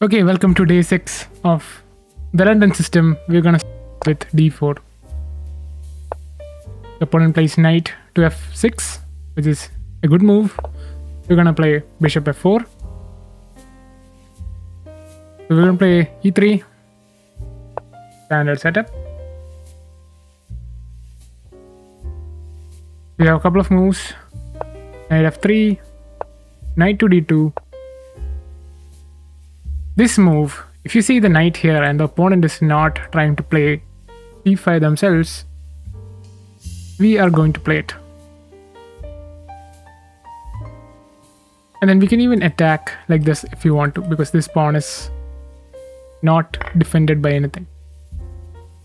Okay, welcome to day 6 of the London system. We're gonna start with d4. The opponent plays knight to f6, which is a good move. We're gonna play bishop f4. So we're gonna play e3. Standard setup. We have a couple of moves. Knight f3, knight to d2. This move, if you see the knight here and the opponent is not trying to play e5 themselves, we are going to play it. And then we can even attack like this if you want to, because this pawn is not defended by anything.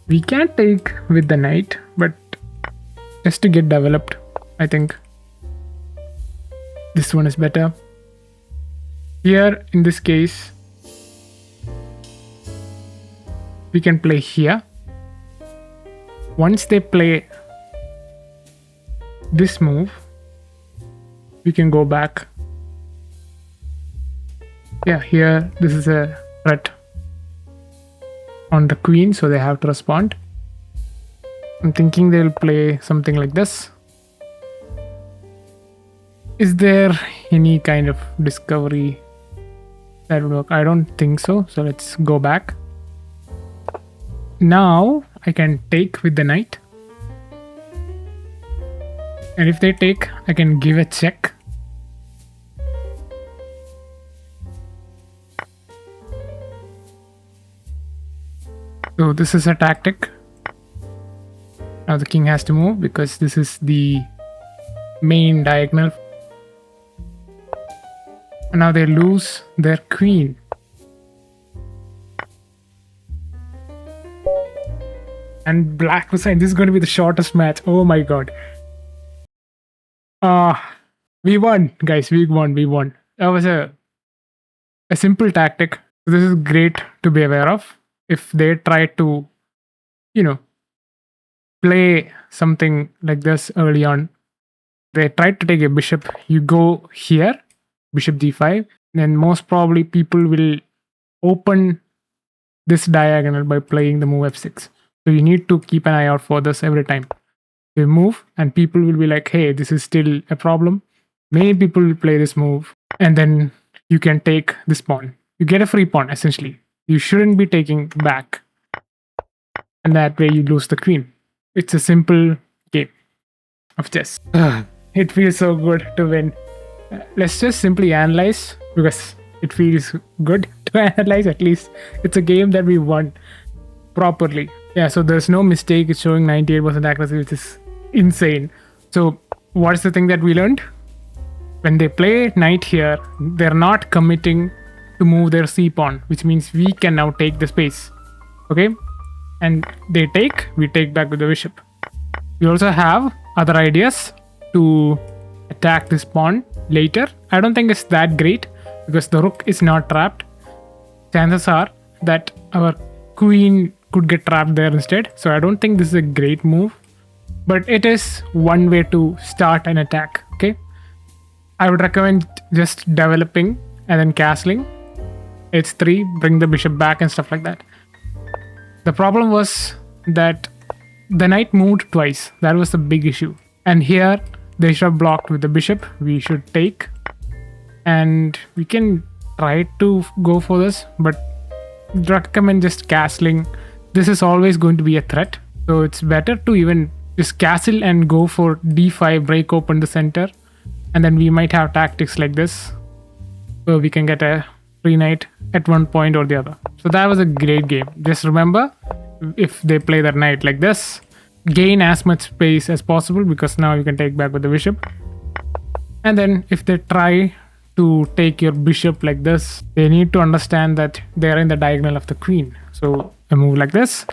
We can take with the knight, but just to get developed, I think this one is better. Here, in this case, we can play here. Once they play this move, we can go back. Yeah, here this is a threat on the queen, so they have to respond. I'm thinking they'll play something like this. Is there any kind of discovery that would work? I don't think so. So let's go back. Now I can take with the knight. And if they take, I can give a check. So this is a tactic. Now the king has to move because this is the main diagonal. And now they lose their queen. And black was saying this is going to be the shortest match. Oh my god. We won, guys. We won. That was a simple tactic. This is great to be aware of. If they try to, play something like this early on, they tried to take a bishop. You go here, bishop d5. Then most probably people will open this diagonal by playing the move f6. So you need to keep an eye out for this every time. They move and people will be like, hey, this is still a problem. Many people will play this move and then you can take this pawn. You get a free pawn essentially. You shouldn't be taking back. And that way you lose the queen. It's a simple game of chess. It feels so good to win. Let's just simply analyze because it feels good to analyze. At least it's a game that we won properly. Yeah, so there's no mistake. It's showing 98% accuracy, which is insane. So what's the thing that we learned? When they play knight here, they're not committing to move their c pawn, which means we can now take the space. Okay? And they take, we take back with the bishop. We also have other ideas to attack this pawn later. I don't think it's that great because the rook is not trapped. Chances are that our queen could get trapped there instead. So I don't think this is a great move, but it is one way to start an attack. Okay, I would recommend just developing and then castling. h3, bring the bishop back and stuff like that. The problem was that the knight moved twice. That was the big issue. And here they should have blocked with the bishop. We should take, and we can try to go for this, but recommend just castling. This is always going to be a threat, so it's better to even just castle and go for d5, break open the center, and then we might have tactics like this so we can get a free knight at one point or the other. So that was a great game. Just remember, if they play their knight like this, gain as much space as possible because now you can take back with the bishop. And then if they try to take your bishop like this, they need to understand that they are in the diagonal of the queen. So a move like this.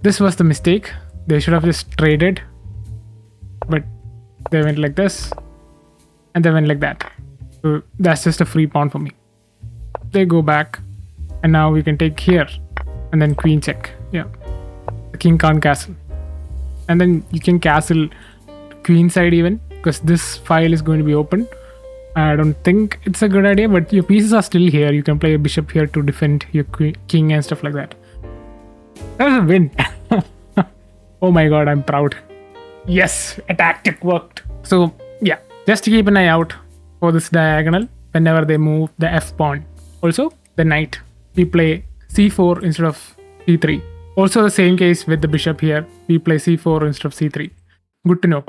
This was the mistake. They should have just traded, but they went like this and they went like that. So that's just a free pawn for me. They go back and now we can take here and then queen check. Yeah, the king can't castle, and then you can castle queen side even because this file is going to be open. I don't think it's a good idea, but your pieces are still here. You can play a bishop here to defend your king and stuff like that. That was a win. Oh my god, I'm proud. Yes, a tactic worked. So yeah, just keep an eye out for this diagonal whenever they move the f pawn. Also, the knight. We play c4 instead of c3. Also the same case with the bishop here. We play c4 instead of c3. Good to know.